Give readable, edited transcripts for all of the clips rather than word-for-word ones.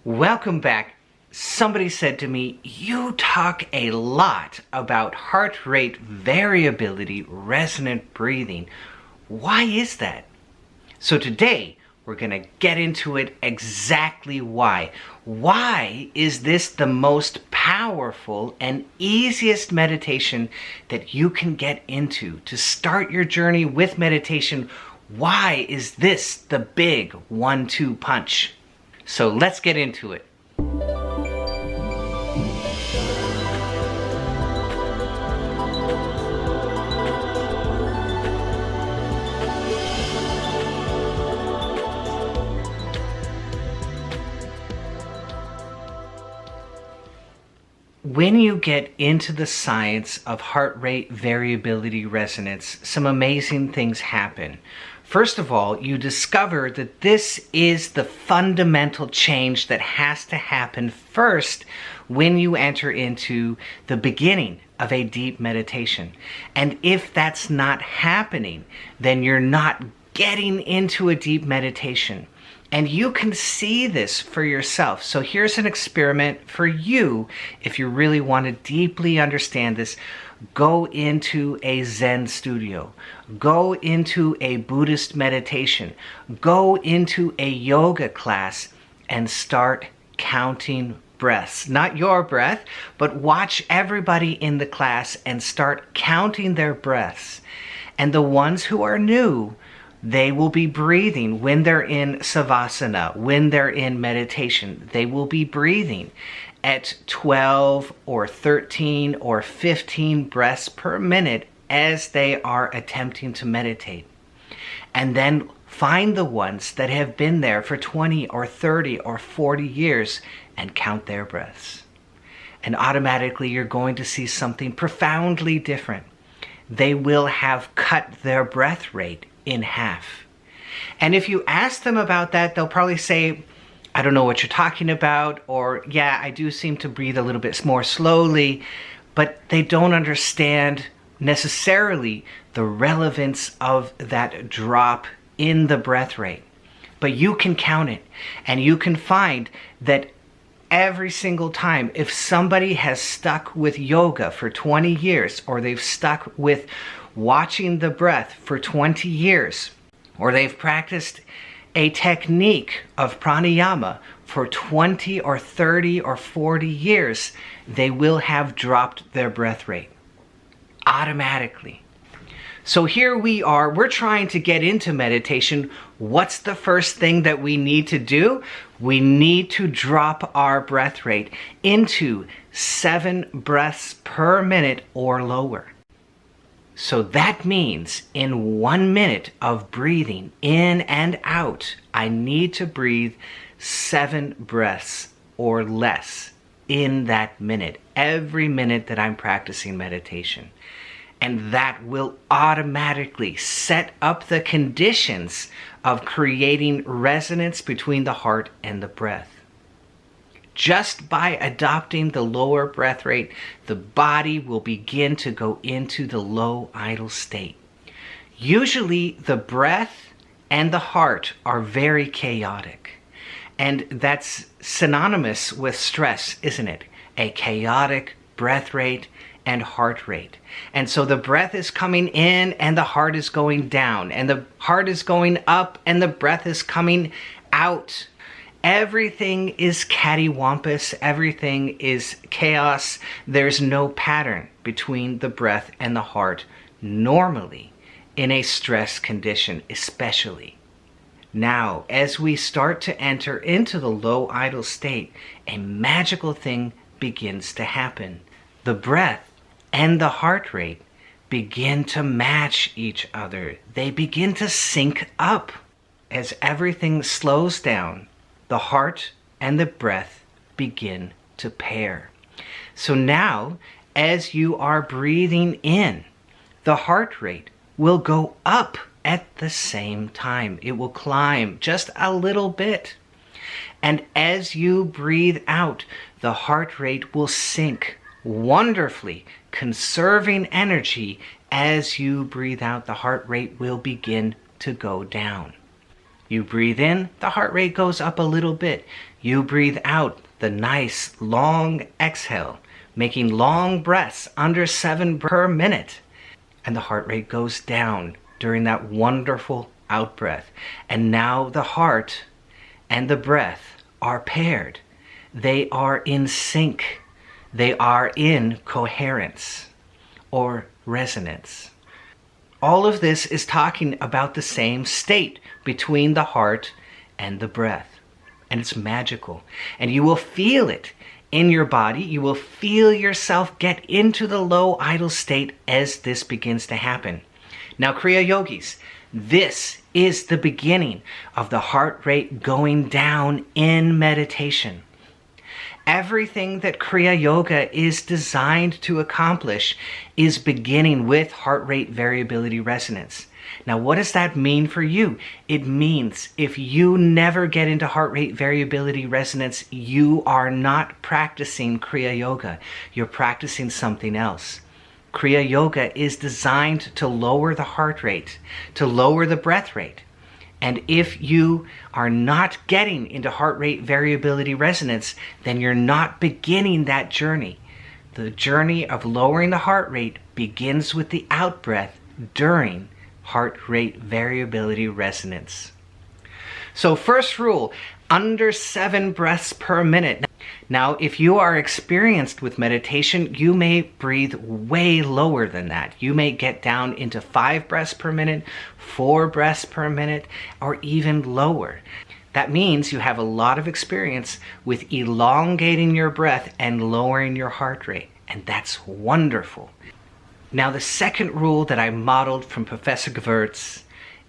Welcome back. Somebody said to me, you talk a lot about heart rate variability, resonant breathing. Why is that? So today, we're going to get into it exactly why. Why is this the most powerful and easiest meditation that you can get into to start your journey with meditation? Why is this the big 1-2 punch? So let's get into it. When you get into the science of heart rate variability resonance, some amazing things happen. First of all, you discover that this is the fundamental change that has to happen first when you enter into the beginning of a deep meditation. And if that's not happening, then you're not getting into a deep meditation. And you can see this for yourself. So here's an experiment for you. If you really want to deeply understand this, go into a Zen studio. Go into a Buddhist meditation. Go into a yoga class and start counting breaths. Not your breath, but watch everybody in the class and start counting their breaths. And the ones who are new, they will be breathing when they're in savasana, when they're in meditation. They will be breathing at 12 or 13 or 15 breaths per minute as they are attempting to meditate. And then find the ones that have been there for 20 or 30 or 40 years and count their breaths. And automatically you're going to see something profoundly different. They will have cut their breath rate in half. And if you ask them about that, they'll probably say, I don't know what you're talking about, or yeah, I do seem to breathe a little bit more slowly, but they don't understand necessarily the relevance of that drop in the breath rate. But you can count it, and you can find that every single time, if somebody has stuck with yoga for 20 years, or they've stuck with watching the breath for 20 years, or they've practiced a technique of pranayama for 20 or 30 or 40 years, they will have dropped their breath rate automatically. So here we are, we're trying to get into meditation. What's the first thing that we need to do? We need to drop our breath rate into 7 breaths per minute or lower. So that means in 1 minute of breathing in and out, I need to breathe 7 breaths or less in that minute, every minute that I'm practicing meditation. And that will automatically set up the conditions of creating resonance between the heart and the breath. Just by adopting the lower breath rate, the body will begin to go into the low idle state. Usually the breath and the heart are very chaotic. And that's synonymous with stress, isn't it? A chaotic breath rate and heart rate. And so the breath is coming in and the heart is going down, and the heart is going up and the breath is coming out. Everything is cattywampus, everything is chaos. There's no pattern between the breath and the heart normally in a stress condition, especially. Now, as we start to enter into the low idle state, a magical thing begins to happen. The breath and the heart rate begin to match each other. They begin to sync up. As everything slows down, the heart and the breath begin to pair. So now, as you are breathing in, the heart rate will go up at the same time. It will climb just a little bit. And as you breathe out, the heart rate will sink wonderfully, conserving energy. As you breathe out, the heart rate will begin to go down. You breathe in, the heart rate goes up a little bit. You breathe out the nice long exhale, making long breaths under 7 per minute. And the heart rate goes down during that wonderful out breath. And now the heart and the breath are paired. They are in sync. They are in coherence or resonance. All of this is talking about the same state between the heart and the breath. And it's magical. And you will feel it in your body. You will feel yourself get into the low idle state as this begins to happen. Now, Kriya Yogis, this is the beginning of the heart rate going down in meditation. Everything that Kriya Yoga is designed to accomplish is beginning with heart rate variability resonance. Now, what does that mean for you? It means if you never get into heart rate variability resonance, you are not practicing Kriya Yoga. You're practicing something else. Kriya Yoga is designed to lower the heart rate, to lower the breath rate. And if you are not getting into heart rate variability resonance, then you're not beginning that journey. The journey of lowering the heart rate begins with the out breath during heart rate variability resonance. So first rule, under 7 breaths per minute. Now, if you are experienced with meditation, you may breathe way lower than that. You may get down into 5 breaths per minute, 4 breaths per minute, or even lower. That means you have a lot of experience with elongating your breath and lowering your heart rate, and that's wonderful. Now, the second rule that I modeled from Professor Gewirtz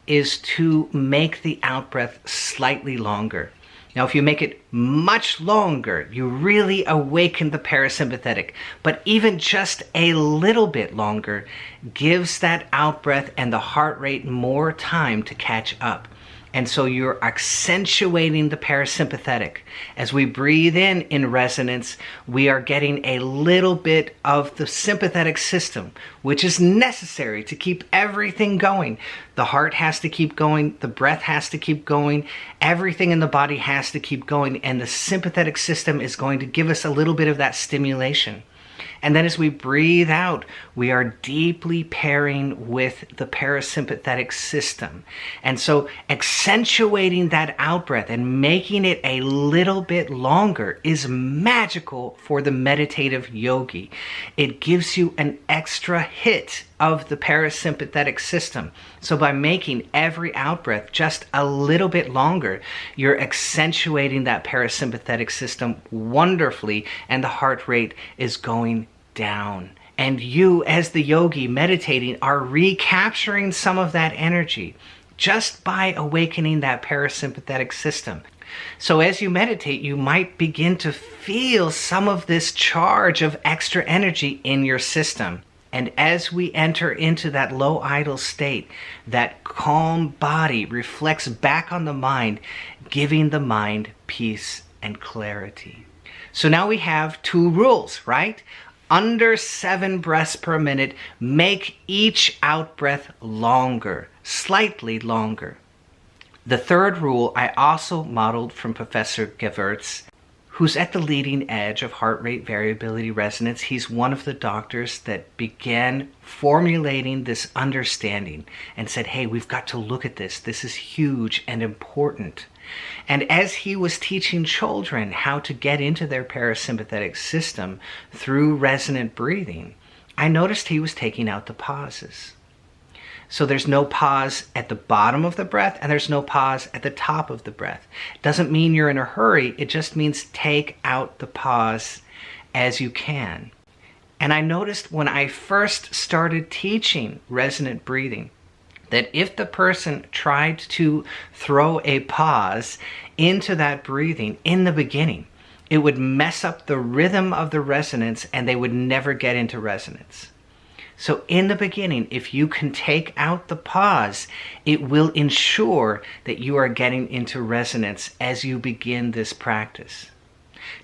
is to make the out-breath slightly longer. Now, if you make it much longer, you really awaken the parasympathetic. But even just a little bit longer gives that out-breath and the heart rate more time to catch up. And so you're accentuating the parasympathetic. As we breathe in resonance, we are getting a little bit of the sympathetic system, which is necessary to keep everything going. The heart has to keep going, the breath has to keep going, everything in the body has to keep going, and the sympathetic system is going to give us a little bit of that stimulation. And then as we breathe out, we are deeply pairing with the parasympathetic system. And so accentuating that out-breath and making it a little bit longer is magical for the meditative yogi. It gives you an extra hit of the parasympathetic system. So by making every out-breath just a little bit longer, you're accentuating that parasympathetic system wonderfully, and the heart rate is going down. And you, as the yogi meditating, are recapturing some of that energy just by awakening that parasympathetic system. So as you meditate, you might begin to feel some of this charge of extra energy in your system. And as we enter into that low idle state, that calm body reflects back on the mind, giving the mind peace and clarity. So now we have 2 rules, right? Under 7 breaths per minute, make each out breath longer, slightly longer. The third rule I also modeled from Professor Gewirtz, who's at the leading edge of heart rate variability resonance. He's one of the doctors that began formulating this understanding and said, hey, we've got to look at this. This is huge and important. And as he was teaching children how to get into their parasympathetic system through resonant breathing, I noticed he was taking out the pauses. So there's no pause at the bottom of the breath, and there's no pause at the top of the breath. It doesn't mean you're in a hurry. It just means take out the pause as you can. And I noticed when I first started teaching resonant breathing, that if the person tried to throw a pause into that breathing in the beginning, it would mess up the rhythm of the resonance and they would never get into resonance. So in the beginning, if you can take out the pause, it will ensure that you are getting into resonance as you begin this practice.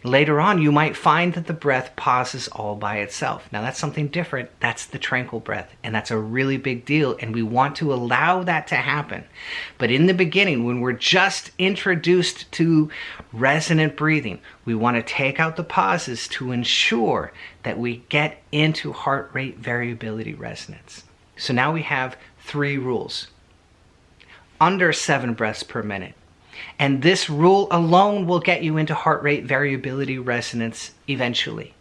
Later on, you might find that the breath pauses all by itself. Now that's something different. That's the tranquil breath, and that's a really big deal, and we want to allow that to happen. But in the beginning, when we're just introduced to resonant breathing, we want to take out the pauses to ensure that we get into heart rate variability resonance. So now we have 3 rules. Under 7 breaths per minute. And this rule alone will get you into heart rate variability resonance eventually.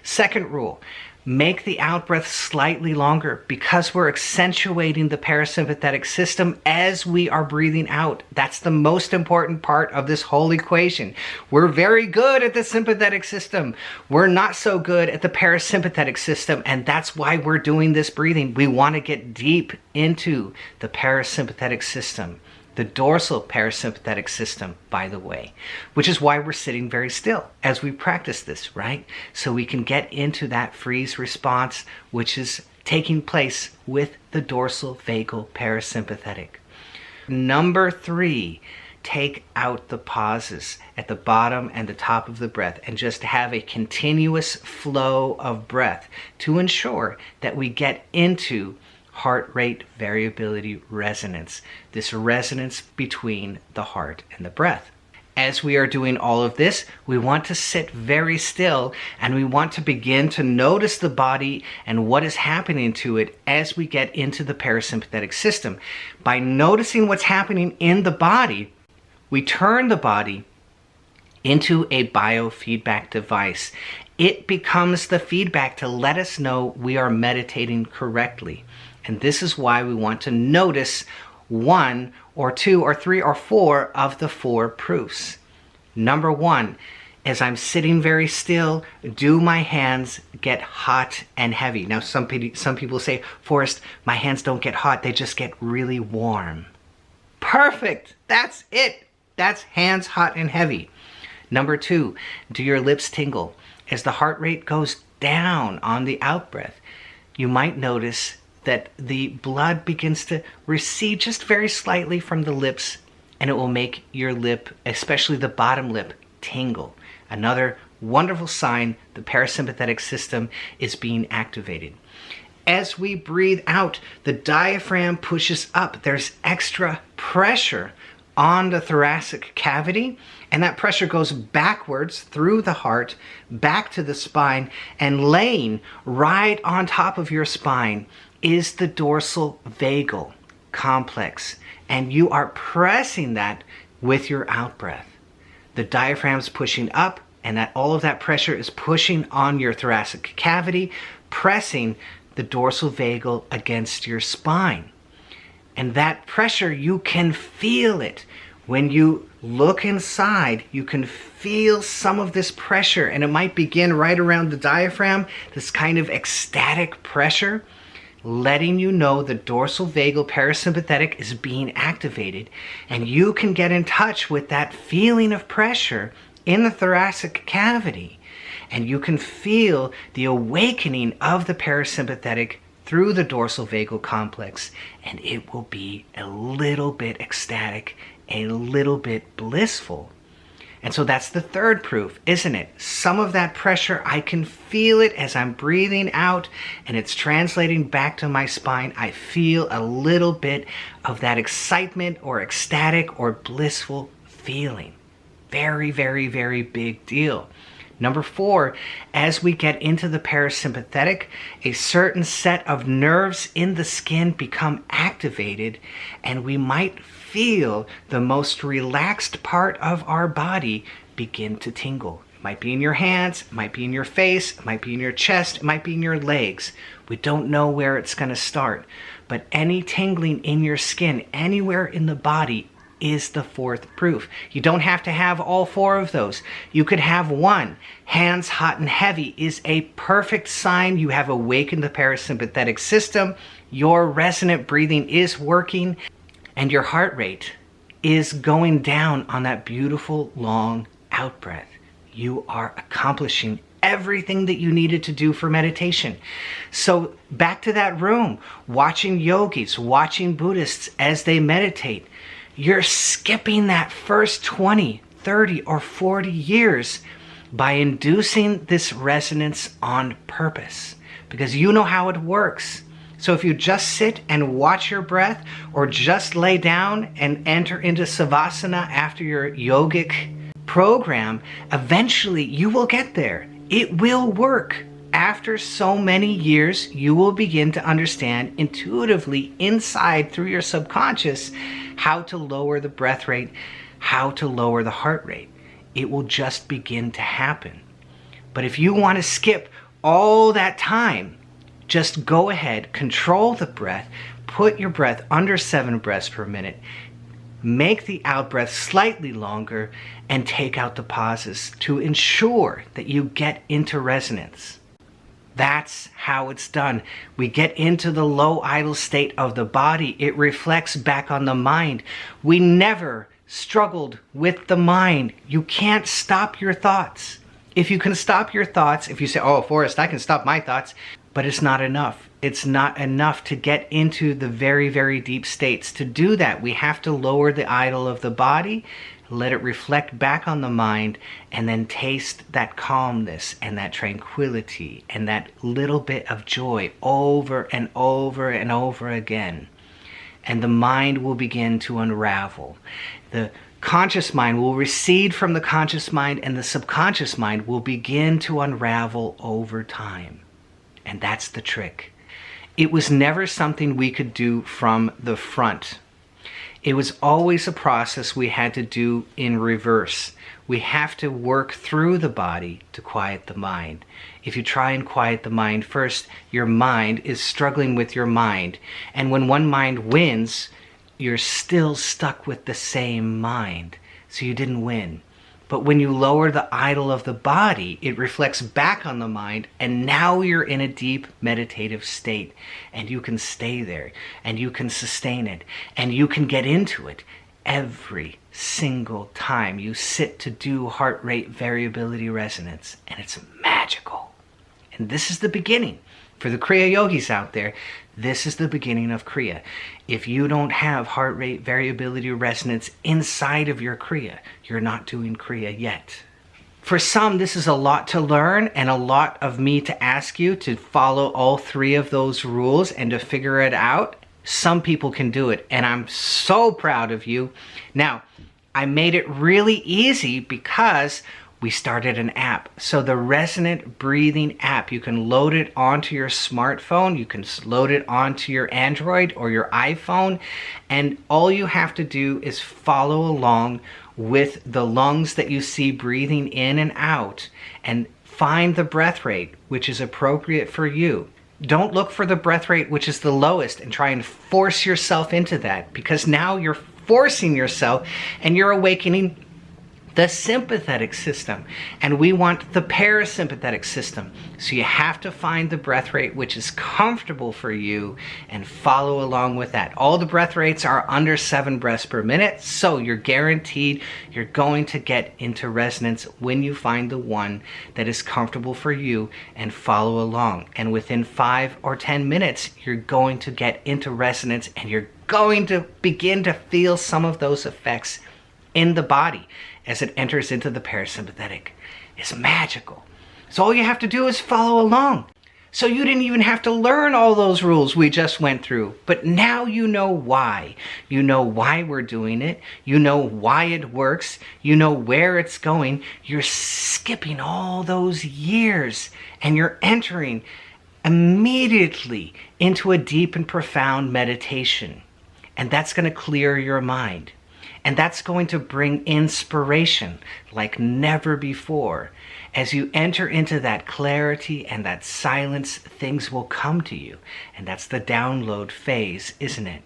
Second rule, make the out-breath slightly longer because we're accentuating the parasympathetic system as we are breathing out. That's the most important part of this whole equation. We're very good at the sympathetic system. We're not so good at the parasympathetic system, and that's why we're doing this breathing. We want to get deep into the parasympathetic system. The dorsal parasympathetic system, by the way, which is why we're sitting very still as we practice this, right? So we can get into that freeze response, which is taking place with the dorsal vagal parasympathetic. Number 3, take out the pauses at the bottom and the top of the breath and just have a continuous flow of breath to ensure that we get into heart rate variability resonance, this resonance between the heart and the breath. As we are doing all of this, we want to sit very still and we want to begin to notice the body and what is happening to it as we get into the parasympathetic system. By noticing what's happening in the body, we turn the body into a biofeedback device. It becomes the feedback to let us know we are meditating correctly. And this is why we want to notice 1 or 2 or 3 or 4 of the 4 proofs. Number 1, as I'm sitting very still, do my hands get hot and heavy? Now some people say, Forrest, my hands don't get hot, they just get really warm. Perfect, that's it. That's hands hot and heavy. Number 2, do your lips tingle? As the heart rate goes down on the out breath, you might notice that the blood begins to recede just very slightly from the lips, and it will make your lip, especially the bottom lip, tingle. Another wonderful sign the parasympathetic system is being activated. As we breathe out, the diaphragm pushes up. There's extra pressure on the thoracic cavity, and that pressure goes backwards through the heart, back to the spine, and laying right on top of your spine is the dorsal vagal complex, and you are pressing that with your out breath. The diaphragm's pushing up, and that all of that pressure is pushing on your thoracic cavity, pressing the dorsal vagal against your spine. And that pressure, you can feel it. When you look inside, you can feel some of this pressure, and it might begin right around the diaphragm, this kind of ecstatic pressure, letting you know the dorsal vagal parasympathetic is being activated, and you can get in touch with that feeling of pressure in the thoracic cavity, and you can feel the awakening of the parasympathetic through the dorsal vagal complex, and it will be a little bit ecstatic, a little bit blissful. And so that's the third proof, isn't it? Some of that pressure, I can feel it as I'm breathing out, and it's translating back to my spine. I feel a little bit of that excitement or ecstatic or blissful feeling. Very, very, very big deal. Number 4, as we get into the parasympathetic, a certain set of nerves in the skin become activated, and we might feel the most relaxed part of our body begin to tingle. It might be in your hands, it might be in your face, it might be in your chest, it might be in your legs. We don't know where it's going to start, but any tingling in your skin, anywhere in the body, is the 4th proof. You don't have to have all 4 of those. You could have 1. Hands hot and heavy is a perfect sign you have awakened the parasympathetic system. Your resonant breathing is working, and your heart rate is going down on that beautiful long out breath. You are accomplishing everything that you needed to do for meditation. So back to that room, watching yogis, watching Buddhists as they meditate. You're skipping that first 20, 30, or 40 years by inducing this resonance on purpose, because you know how it works. So if you just sit and watch your breath, or just lay down and enter into savasana after your yogic program, eventually you will get there. It will work. After so many years, you will begin to understand intuitively inside through your subconscious how to lower the breath rate, how to lower the heart rate. It will just begin to happen. But if you want to skip all that time, just go ahead, control the breath, put your breath under 7 breaths per minute, make the out breath slightly longer, and take out the pauses to ensure that you get into resonance. That's how it's done. We get into the low idle state of the body. It reflects back on the mind. We never struggled with the mind. You can't stop your thoughts. If you can stop your thoughts, if you say, oh, Forrest, I can stop my thoughts, but it's not enough. It's not enough to get into the very, very deep states. To do that, we have to lower the idle of the body, let it reflect back on the mind, and then taste that calmness and that tranquility and that little bit of joy over and over and over again. And the mind will begin to unravel. The conscious mind will recede from the conscious mind, and the subconscious mind will begin to unravel over time. And that's the trick. It was never something we could do from the front. It was always a process we had to do in reverse. We have to work through the body to quiet the mind. If you try and quiet the mind first, your mind is struggling with your mind. And when one mind wins, you're still stuck with the same mind. So you didn't win. But when you lower the idle of the body, it reflects back on the mind, and now you're in a deep meditative state, and you can stay there, and you can sustain it, and you can get into it every single time you sit to do heart rate variability resonance, and it's magical. And this is the beginning. For the Kriya yogis out there, this is the beginning of Kriya. If you don't have heart rate variability resonance inside of your Kriya, you're not doing Kriya yet. For some, this is a lot to learn and a lot of me to ask you to follow all 3 of those rules and to figure it out. Some people can do it, and I'm so proud of you. Now, I made it really easy because we started an app. So the Resonant Breathing app, you can load it onto your smartphone, you can load it onto your Android or your iPhone, and all you have to do is follow along with the lungs that you see breathing in and out, and find the breath rate which is appropriate for you. Don't look for the breath rate which is the lowest and try and force yourself into that, because now you're forcing yourself and you're awakening the sympathetic system, and we want the parasympathetic system. So you have to find the breath rate which is comfortable for you and follow along with that. All the breath rates are under 7 breaths per minute, so you're guaranteed you're going to get into resonance when you find the one that is comfortable for you and follow along. And within 5 or 10 minutes, you're going to get into resonance, and you're going to begin to feel some of those effects in the body as it enters into the parasympathetic. It's magical. So all you have to do is follow along. So you didn't even have to learn all those rules we just went through. But now you know why. You know why we're doing it. You know why it works. You know where it's going. You're skipping all those years, and you're entering immediately into a deep and profound meditation. And that's going to clear your mind. And that's going to bring inspiration like never before. As you enter into that clarity and that silence, things will come to you. And that's the download phase, isn't it?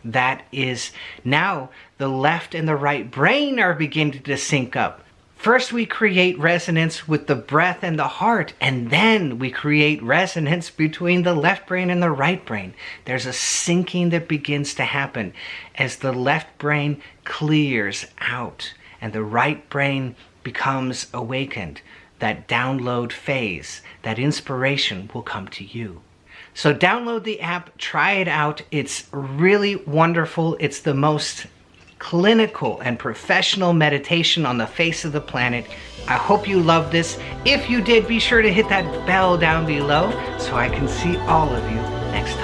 That is now the left and the right brain are beginning to sync up. First, we create resonance with the breath and the heart, and then we create resonance between the left brain and the right brain. There's a syncing that begins to happen as the left brain clears out and the right brain becomes awakened. That download phase, that inspiration will come to you. So download the app, try it out. It's really wonderful. It's the most clinical and professional meditation on the face of the planet. I hope you loved this. If you did, be sure to hit that bell down below so I can see all of you next time.